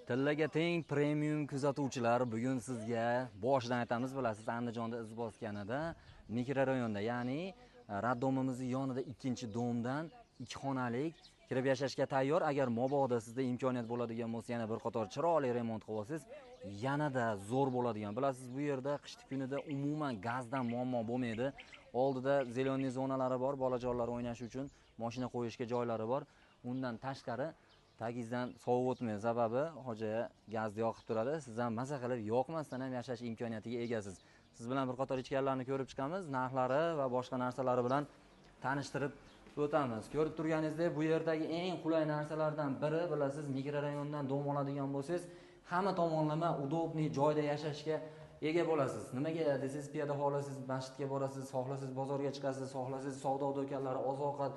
Tillaga teng premium kuzatuvchilar, bugun sizga boshidan aytamiz, bilasiz, Andijonda iz bosganida mikrorayonda, ya'ni raddomimizning yonida ikkinchi domdan 2 xonalik kirib yashashga tayyor. Agar mabodo sizda imkoniyat bo'ladigan bo'lsa, yana bir qator chiroyli remont qilib olsangiz, yanada zo'r bo'ladigan. Bilasiz, bu yerda qishki kunida umuman gazdan muammo bo'lmaydi. Oldida zeleniy zonalari bor, bolajonlar o'ynash uchun mashina qo'yishga joylari bor. Undan tashqari tagingizdan sovuq o'tmaydi, sababi hojiya gazni yoqib turadi. Siz ham maza qilib yoqmasdan ham yashash imkoniyatiga egasiz. Siz bilan bir qator ichkarilarni ko'rib chiqamiz, narxlari va boshqa narsalari bilan tanishtirib o'tamiz. Ko'rib turganingizdek, bu yerdagi eng qulay narsalardan biri, bilasiz, mikrorayondan dom oladigan bo'lsangiz, hamma tomonlama udobniy joyda yashashga ega bo'lasiz. Nimaga desangiz, piyoda xohlasangiz masjidga borasiz, xohlasangiz bozorga chiqasiz, xohlasangiz savdo do'konlari, oziq-ovqat,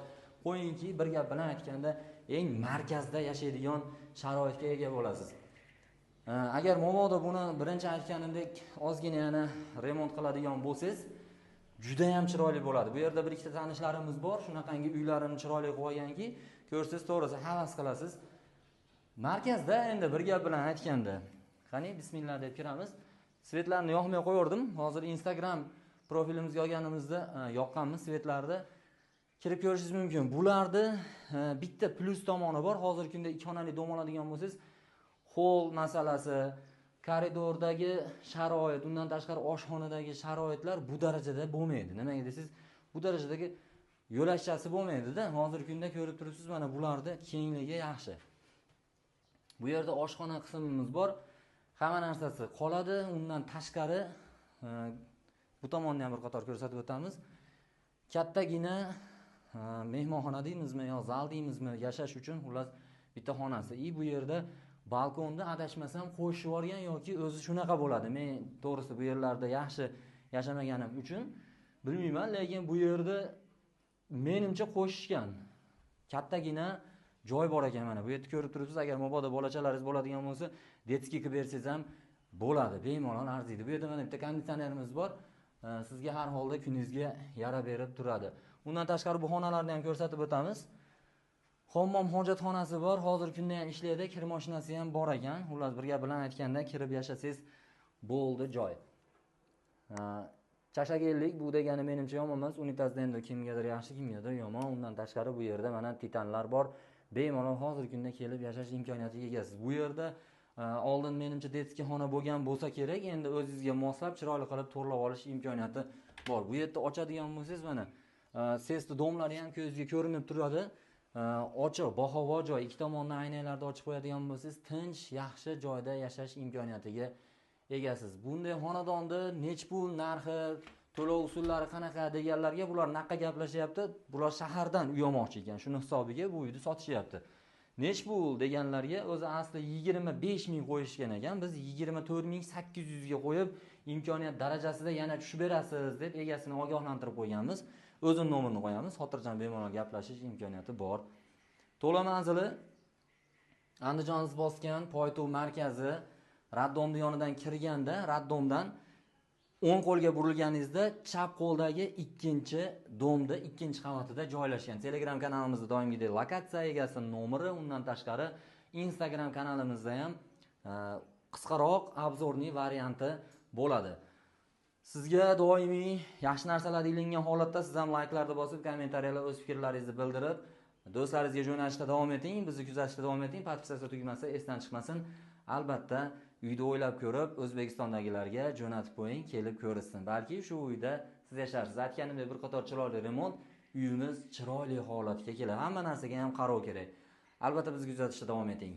qo'yingki, bir gap bilan aytganda eng markazda yashaydigan sharoitga ega bo'lasiz. Agar mabodo buni birinchi aytganimdek ozgina yana remont qiladigan bo'lsangiz, juda ham chiroyli bo'ladi. Bu yerda bir ikkita tanishlarimiz bor, shunaqangi uylarini chiroyli qilib olganki, ko'rsangiz to'g'risi havas qilasiz. Markazda endi bir gap bilan aytganda, qani bismillah deb kiramiz. Svetlarni yoqmay qo'yardim. Hozir Instagram profilimizga olganimizda yoqqanmiz svetlarni. Kirib ko'rishingiz mumkin. Bularda bitta plus tomoni bor. Hozirgi kunda 2 xonali dom oladigan bo'lsangiz, hol masalasi, koridordagi sharoit, undan tashqari oshxonadagi sharoitlar bu darajada bo'lmaydi. Nimaga desangiz, bu darajadagi yo'lashchasi bo'lmaydi-da. Hozirgi kunda ko'rib turibsiz, mana bularda kengligi yaxshi. Bu yerda oshxona qismimiz bor. Hamma narsasi qoladi. Undan tashqari bu tomonni ham bir qator ko'rsatib o'tamiz. Kattagina mehmonxona deymizmi yo zal deymizmi, yashash uchun xullas bitta xonasi. Bu yerda balkonda adashmasam qo'shib yuborgan yoki o'zi shunaqa bo'ladi. Men to'g'risi bu yerlarda yaxshi yashamaganim uchun bilmayman, lekin bu yerda menimcha qo'shishgan. Kattagina joy bor ekan mana. Bu yerda ko'rib turibsiz, agar mabodo bolachalaringiz bo'ladigan bo'lsa, detskiy qilib bersangiz ham bo'ladi, bemalol arziydi. Bu yerda mana bitta konditsionerimiz bor. Sizga har holda kuningizga yara berib turadi. Undan tashqari bu xonalarni ham ko'rsatib o'tamiz. Hammom hojatxonasi bor. Hozirgi kunda ham ishlaydi, kir mashinasi ham bor ekan. Xullas bir gap bilan aytganda, kirib yashasangiz bo'ldi joy. Chashagellik bu degani menimcha yomon emas. Unitazda endi kimgadir yaxshi, kimgadir yomon. Undan tashqari bu yerda mana titanlar bor. Bemalol hozirgi kunda kelib yashash imkoniyatiga egasiz. Bu yerda oldin menimcha detskiy xona bo'lgan bo'lsa kerak, endi o'zingizga moslab chiroyli qilib to'g'rilab olish imkoniyati bor. Bu yerda ochadigan bo'lsangiz, mana sesli domlari ham ko'zga ko'rinib turadi. Ochiq, bahavo joy, ikki tomondan aynaklarda ochib qo'yadigan bo'lsangiz, tinch, yaxshi joyda yashash imkoniyatiga egasiz. Bunday xonadonda nech pul narxi, to'lov usullari qanaqa deganlarga bular naqqa gaplashyapti. Bular shahardan uy olmoqchi ekan, shuni hisobiga bu uyni sotishyapti. Nech pul deganlarga o'zi asli 25 ming qo'yishgan ekan. Biz 24.800 ga qo'yib, imkoniyat darajasida yana tushib berasiz deb egasini ogohlantirib qo'yganmiz. O'zim nomerini qo'yamiz, xotirjam bemalol gaplashish imkoniyati bor. To'la manzili Andijon iz bosgan Poytov markazi, raddomning yonidan kirganda, raddomdan o'ng qo'lga burilganingizda chap qo'ldagi ikkinchi domda, ikkinchi qavatida joylashgan. Telegram kanalimizda doimgidek lokatsiya egasi nomeri, undan tashqari Instagram kanalimizda ham qisqaroq obzorniy varianti bo'ladi. Sizga doimiy yaxshi narsalar ilingan holatda siz ham layklarni bosib, kommentariyalar o'z fikrlaringizni bildirib, do'stlaringizga jo'natishda davom eting, bizni kuzatishda davom eting. Podpisatsiya tugmasi esdan chiqmasin. Albatta, uyda o'ylab ko'rib, O'zbekistondagilarga jo'natib qo'ying, kelib ko'rishsin. Balki shu uyda siz yasharsiz. Aytganimdek bir qator chiroyli remont, uyimiz chiroyli holatga keladi. Hamma narsaga ham qarov kerak. Albatta, bizni kuzatishda davom eting.